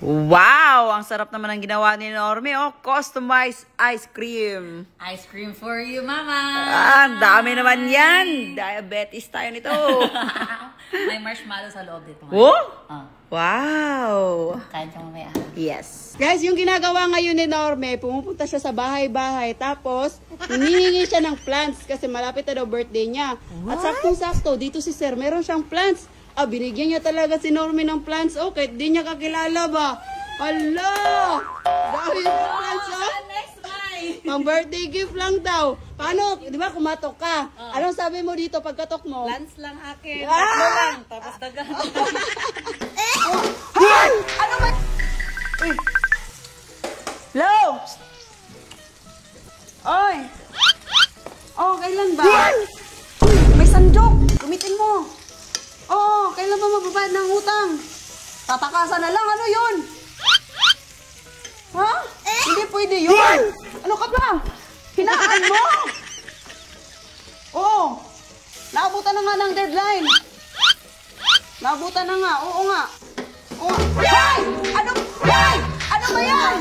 Wow! Ang sarap naman ang ginawa ni Normie. Oh, customized ice cream. Ice cream for you, Mama! Ang dami naman yan. Diabetes tayo nito. May marshmallow sa loob dito. Oh? Wow! Kain ka mamaya. Yes. Guys, yung ginagawa ngayon ni Norme, pumupunta siya sa bahay-bahay, tapos hinihingi siya ng plants kasi malapit na daw birthday niya. At saktong-sakto, dito si Sir, meron siyang plants. Binigyan niya talaga si Normie ng plants. Oh, kahit di niya kakilala ba? Hala! Dahil yung plants, oh. Pang birthday gift lang daw. Paano? Di ba kumatok ka? Anong sabi mo dito pagkatok mo? Plants lang akin. Tatlo lang. Tapos dagan. Ano ba? Hello? Oy! Oh, kailan ba? May sandok! Gumitin mo! Oh, kailan ba mababayad ng utang? Tatakasan na lang, ano yun? Ha? Hindi pwede yun! Ano ka ba? Hinaan mo! Oh! Naabutan na nga ng deadline! Naabutan na nga, oo nga! Oh. Hoy! Ano? Hoy! Ano ba yan?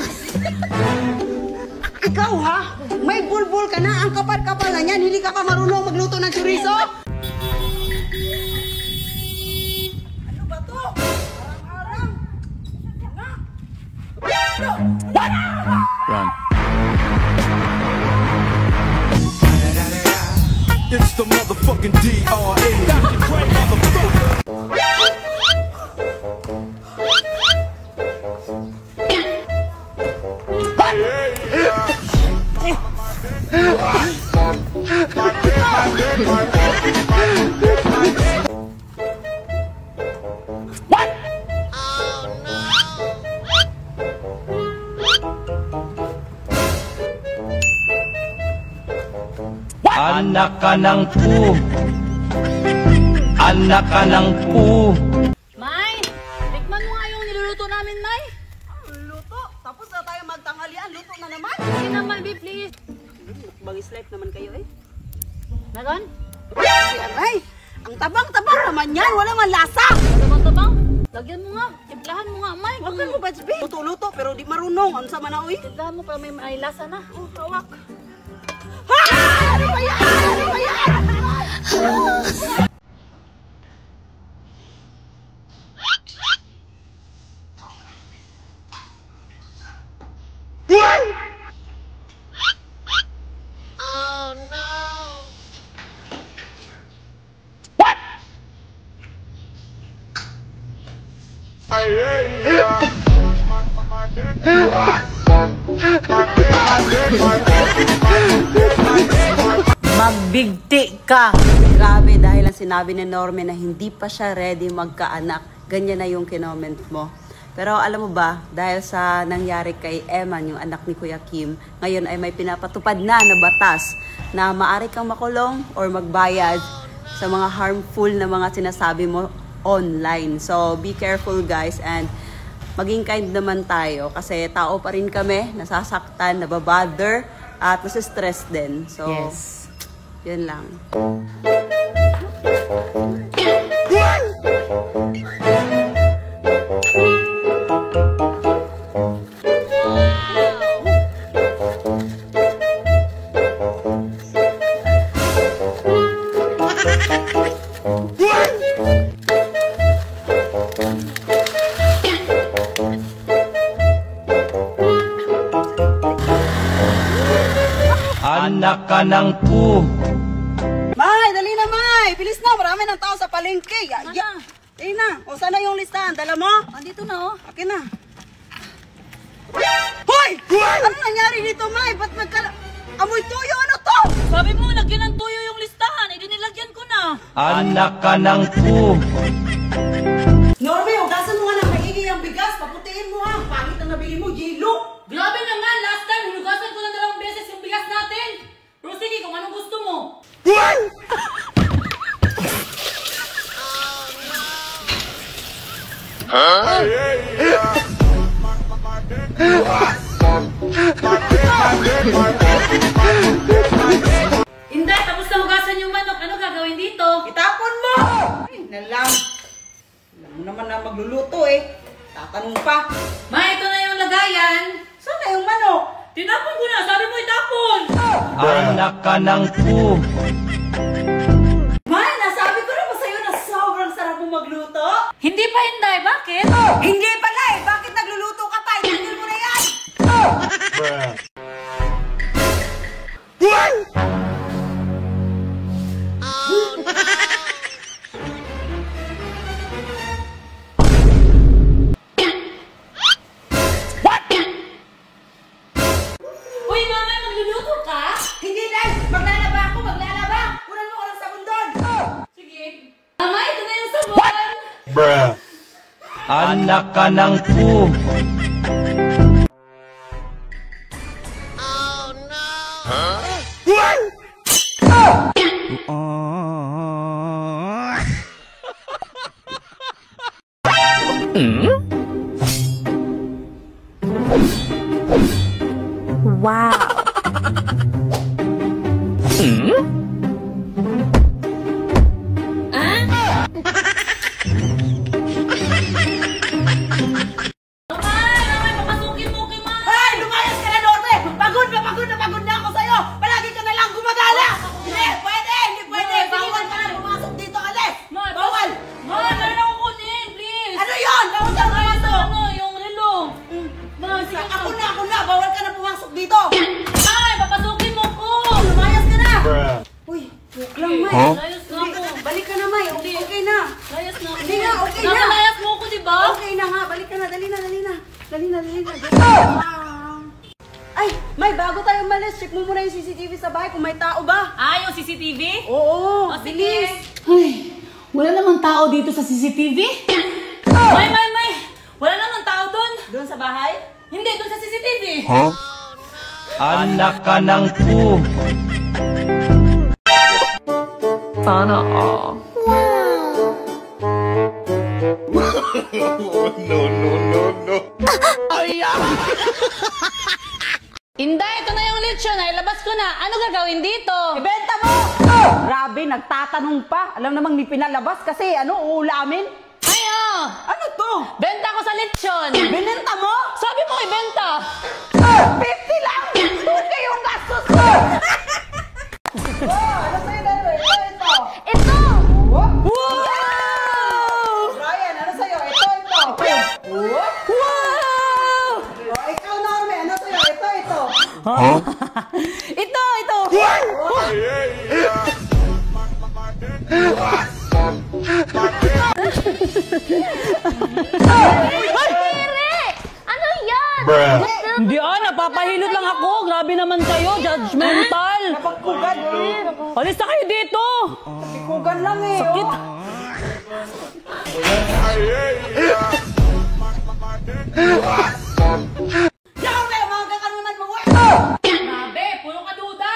Ikaw ha? May bulbul ka na, ang kapal-kapal na yan, hindi ka pa marunong magluto ng chorizo? Run. It's the motherfucking DRE. Dr. Dre, motherfucker. Anak ka ng pu. Anak ka ng pu. May! Tikman mo nga yung niluluto namin, May. Luto? Tapos na tayo magtanghalian, luto na naman? Sige naman, babe, please. Bagis life naman kayo eh. Nagon? Ay, ang tabang-tabang naman yan, wala man lasa! Tabang-tabang? Lagyan mo nga. Timplahan mo nga, May. Huwag ka mo ba, Jbe? Luto-luto, pero di marunong. Ano sa manaoy? Timplahan mo para may lasa na. Oh, hawak. Ha! Ano ba yan? Ano ba yan? Magbigti ka! Grabe, dahil ang sinabi ni Norme na hindi pa siya ready magkaanak. Ganyan na yung kinoment mo. Pero alam mo ba, dahil sa nangyari kay Eman, yung anak ni Kuya Kim, ngayon ay may pinapatupad na batas na maaari kang makulong or magbayad sa mga harmful na mga sinasabi mo online. So, be careful guys, and maging kind naman tayo kasi tao pa rin kami, nasasaktan, nababother, at nasa-stress din. So, Yes. yun lang. Anak ka ng pu. May, dali na May! Bilis na, marami ng tao sa palengke. Ano? Dali na. O, sana yung listahan? Dala mo? Andito na, oh. Akin na. Hoy! Ano nangyari dito, May? Ba't amoy tuyo? Ano to? Sabi mo, lagyan ng tuyo yung listahan. Eh, dinilagyan ko na. Anak ka ng pu. Norme, hugasan mo nga ng maigi ang bigas. Paputiin mo ha. Pangit ang nabili mo, yelo. Grabe naman, last time, hinugasan ko na 2 beses yung bigas natin. Pero sige, kung anong gusto mo. Inday, tapos na hugasan yung manok. Ano gagawin dito? Itapon mo! Ay, nalang. Alam mo naman na magluluto eh. Tatanong pa. yan? Saan na yung manok? Tinapon ko na, sabi mo itapon! Anak ka ng pu. May, nasabi ko na ba sa'yo na sobrang sarap mo magluto? Hindi pa Inday, bakit? Hindi pala eh! Bakit nagluluto ka pa? Itigil mo na yan! Uy, mamay, magluluto ka? Hindi na! Maglalaba ako! Maglalaba! Kunan mo ko ng sabon doon! Sige. Mama, ito na yung sabon! Anak ka ng pu. Mamay, papasukin mo kay Ma. Ay! Lumayas ka na, Norme! Pagod na ako sa'yo! Palagi ka na lang gumagala! Hindi! Pwede! Hindi pwede! Bawal ka na pumasok dito, alis! Ma, Bawal! Ma, meron ako kunin, please! Ano yun? Bawal ka Ma, pumasok! ano, yung relo. Ma, sige Ako na! Bawal ka na pumasok dito! Ay, papasukin mo ko! Lumayas ka na! Uy! Joke lang, May! Layas na ako. Balik ka na, May! Okay na! Layas na ako. Hindi na, okay na. Nakalayas mo ko, diba? Okay na nga! Balik ka na! Dali na! Ay! May, bago tayo umalis, check mo muna yung CCTV sa bahay kung may tao ba? Ah, yung CCTV? Oo! O, sige. Bilis! Ay, wala namang tao dito sa CCTV. May. Wala namang tao doon. Doon sa bahay? Hindi, doon sa CCTV. Anak ka ng pu. Sana all. Inday, ito na yung lechon. Ay, labas ko na. Ano gagawin dito? Ibenta mo! Grabe, nagtatanong pa. Alam namang di pinalabas kasi uulamin. Ay, Ano to? benta ko sa lechon. Binenta mo? Sabi mo, ibenta. 50 lang! Okay yung gastos ko! Ano sa'yo na ito? Ito! Ito! Wow! Brian, ano sa'yo? Ito! Wow! Ikaw, Norme, ano sa'yo? Ito! Ito! Ano yan? Hindi napapahilot lang ako. Grabe naman kayo, judgmental. Napagkugan! Alis na kayo dito. Napagkugan lang eh! Sakit. Norme, mga kakanunan mo! Grabe, puro ka duda.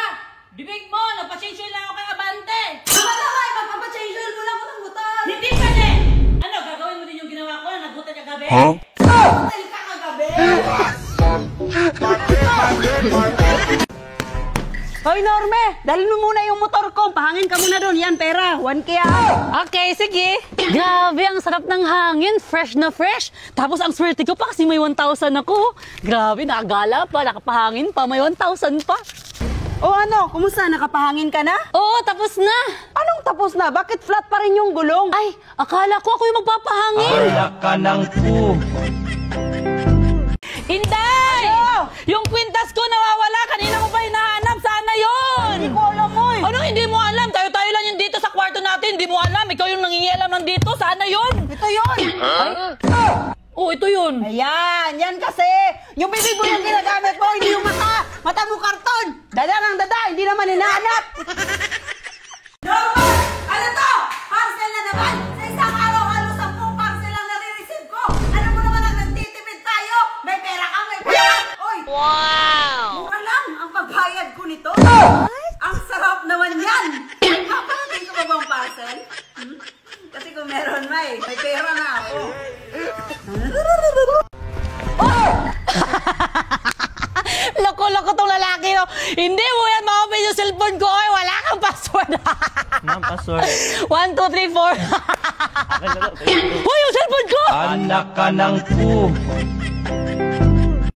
Bibig mo, nagpa-change lang ako kay Abante. Tama na ba? Magpapachange mo lang ako ng motor! Hindi pwede. Ano, gagawin mo din yung ginawa ko na nagutan niya gabi? Hotel ka kagabi! Hoy, Norme! Dalhin mo muna yung motor ko. Pahangin ka muna doon. Yan, pera. 1K Okay, sige. Grabe, ang sarap ng hangin. Fresh na fresh. Tapos ang swerte ko pa kasi may 1,000 ako. Grabe, nakagala pa, nakapahangin pa, may 1,000 pa. O ano? Kumusta? Nakapahangin ka na? Oo, tapos na. Anong tapos na? Bakit flat pa rin yung gulong? Ay, akala ko ako yung magpapahangin. Anak ka ng pu. Inday! Ano? Yung kwintas ko nawawala. Kanina mo pa hinahanap. Sana yun! Hindi ko alam mo eh. Anong hindi mo alam? Tayo-tayo lang yung dito sa kwarto natin. Hindi mo alam. Ikaw yung nangingialam nandito. Sana yun! Ito yun. Oh, ito yun. Ayan. Yan kasi. Yung bibig mo yung ginagamit mo. Hindi yung mata. Mata mo karton. Dada ng dada. Hindi naman hinahanap. Normal! Ano to? Parcel na naman. Sa isang araw, halos 10 parcel lang nare-receive ko. Alam mo naman ang nagtitipid tayo. May pera ka, may pera. Oy! Wow! Mura lang ang pagbayad ko nito. Ang sarap naman yan. Paparating ko ba bang parcel? Kasi kung meron, may pera na ako. Loko-loko tong lalaki, no? Hindi mo yan ma-open yung cellphone ko. Ay, wala kang password. Ma'am, password. 1, 2, 3, 4. Hoy, yung cellphone ko! Anak ka ng pu.